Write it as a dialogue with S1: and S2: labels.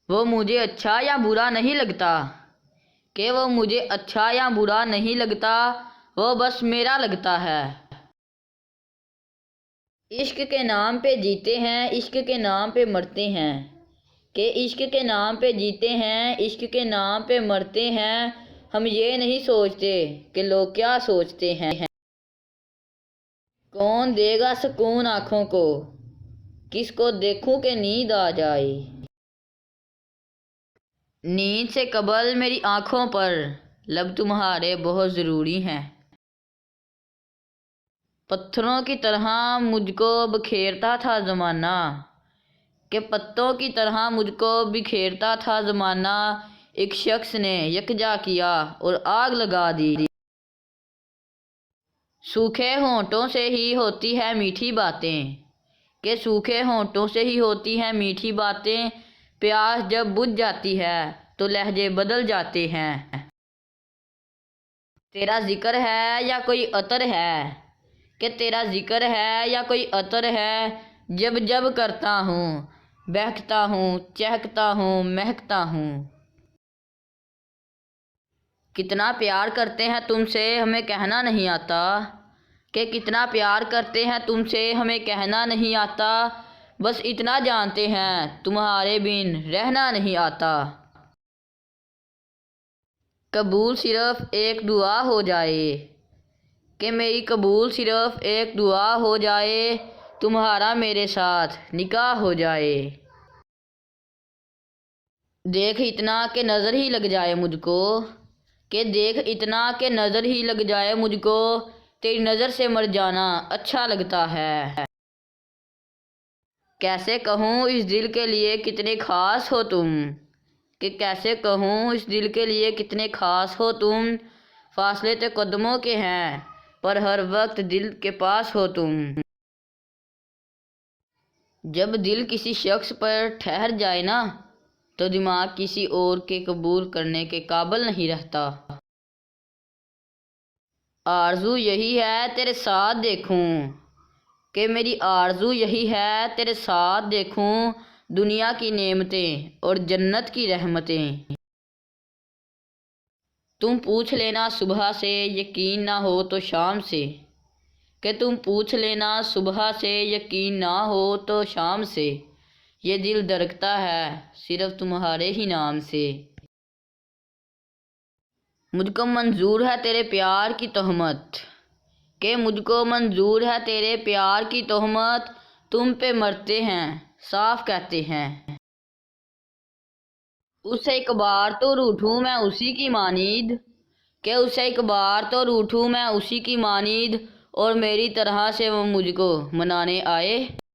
S1: وہ مجھے اچھا یا برا نہیں لگتا، کہ وہ مجھے اچھا یا برا نہیں لگتا، وہ بس میرا لگتا ہے۔ عشق کے نام پہ جیتے ہیں، عشق کے نام پہ مرتے ہیں، کہ عشق کے نام پہ جیتے ہیں، عشق کے نام پہ مرتے ہیں، ہم یہ نہیں سوچتے کہ لوگ کیا سوچتے ہیں۔ کون دے گا سکون آنکھوں کو، کس کو دیکھوں کہ نیند آ جائے۔ نیند سے قبل میری آنکھوں پر لب تمہارے بہت ضروری ہیں۔ پتھروں کی طرح مجھ کو بکھیرتا تھا زمانہ، کہ پتوں کی طرح مجھ کو بکھیرتا تھا زمانہ، ایک شخص نے یکجا کیا اور آگ لگا دی۔ سوکھے ہونٹوں سے ہی ہوتی ہے میٹھی باتیں، کہ سوکھے ہونٹوں سے ہی ہوتی ہیں میٹھی باتیں، پیاس جب بجھ جاتی ہے تو لہجے بدل جاتے ہیں۔ تیرا ذکر ہے یا کوئی عطر ہے، کہ تیرا ذکر ہے یا کوئی عطر ہے، جب جب کرتا ہوں بہکتا ہوں، چہکتا ہوں، مہکتا ہوں۔ کتنا پیار کرتے ہیں تم سے ہمیں کہنا نہیں آتا، کہ کتنا پیار کرتے ہیں تم سے ہمیں کہنا نہیں آتا، بس اتنا جانتے ہیں تمہارے بن رہنا نہیں آتا۔ قبول صرف ایک دعا ہو جائے، کہ میری قبول صرف ایک دعا ہو جائے، تمہارا میرے ساتھ نکاح ہو جائے۔ دیکھ اتنا کہ نظر ہی لگ جائے مجھ کو، کہ دیکھ اتنا کہ نظر ہی لگ جائے مجھ کو، تیری نظر سے مر جانا اچھا لگتا ہے۔ کیسے کہوں اس دل کے لیے کتنے خاص ہو تم، کہ کیسے کہوں اس دل کے لیے کتنے خاص ہو تم، فاصلے تو قدموں کے ہیں پر ہر وقت دل کے پاس ہو تم۔ جب دل کسی شخص پر ٹھہر جائے نا، تو دماغ کسی اور کے قبول کرنے کے قابل نہیں رہتا۔ آرزو یہی ہے تیرے ساتھ دیکھوں، کہ میری آرزو یہی ہے تیرے ساتھ دیکھوں، دنیا کی نعمتیں اور جنت کی رحمتیں۔ تم پوچھ لینا صبح سے یقین نہ ہو تو شام سے، کہ تم پوچھ لینا صبح سے یقین نہ ہو تو شام سے، یہ دل دھڑکتا ہے صرف تمہارے ہی نام سے۔ مجھ کو منظور ہے تیرے پیار کی تہمت، کہ مجھ کو منظور ہے تیرے پیار کی تہمت، تم پہ مرتے ہیں صاف کہتے ہیں۔ اسے ایک بار تو روٹھوں میں اسی کی مانند، کہ اسے ایک بار تو روٹھوں میں اسی کی مانند، اور میری طرح سے وہ مجھ کو منانے آئے۔